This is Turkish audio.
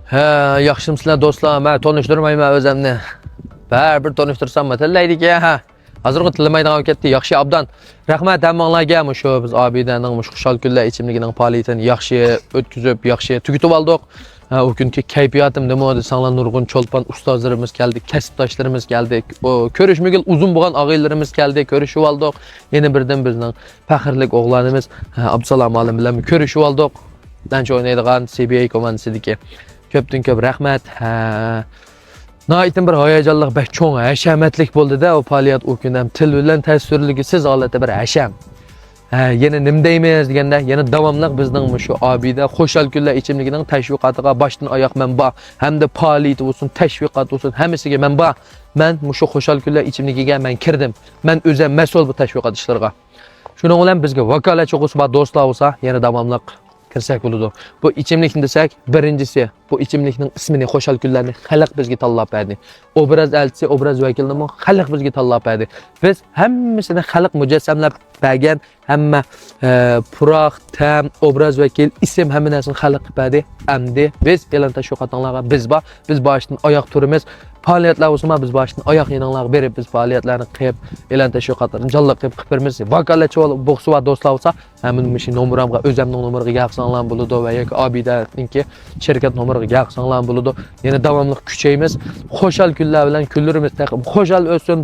He, yaxshimsizlar do'stlar. Men tanishtirmayman o'zimni. Bir tanishtirsam matallaydik ya. Hozirgi tilamaydigan bo'lib ketdi. Yaxshi obdan. Rahmat hammanglarga shu biz obidaning xushal kunlar ichimligining faoliyatini yaxshi o'tkazib, yaxshi tugatib oldik. O günkü keyfiyatim nima desanglar nurg'un cho'lpon ustozlarimiz keldi, kasbdoshlarimiz keldi. O ko'rishmagil uzun bo'lgan og'aylarimiz keldi, ko'rishib oldik. Yana birdan bizning faxrlik o'g'lonimiz Abdusalom olim bilan ko'rishib oldik. Dancha o'ynaydigan CBA komandasidagi ko'pdan ko'p rahmat. Naytin bir hayajonli, bek cho'ng, hashamatlik bo'ldi-da o faoliyat o kun ham til bilan tasvirligi siz holatda bir hasham. Yana nim deymiz deganda, yana davomli bizning shu obida xo'shal kunlar ichimligining tashviqotiga boshdan oyoq manba, hamda faoliyat bo'lsin, tashviqot bo'lsin, hammasiga manba. Men shu xo'shal kunlar ichimligiga men kirdim. Men o'zim mas'ul bu tashviqot ishlariga. Shuning bilan bizga vakolatchi bo'lsa, do'stlar bo'lsa, yana davomli kirsak bo'ladi. Bu ichimlikni desak, birinchisi bu ichimlikning ismini xo'shal kunlarni xalq bizga tanlab berdi. Obraz elchisi, obraz vakilini xalq bizga tanlab berdi. Biz hammasini xalq mujassamlab bergan, hamma puroq, tam, obraz vakil, ism hamma narsani xalq berdi. Endi biz e'lon tashviqotlarga biz boshdan oyoq turimiz. Faoliyatlar bo'lsa, biz boshdan oyoq yeninglarga berib, biz faoliyatlarni qilib, e'lon tashviqotlarini jonli qilib beramiz. Vakolatchi bo'lsa va do'stlar bo'lsa, men shu nomerimga, o'zimning nomeriga yaqsanlar bo'ladi va yoki obidaninki shirkat nomeriga yaqsanlar bo'ladi. Yana davomli kuchaymiz. Xo'shal kunlar bilan kunlarimiz taqib, xo'shal o'tsin.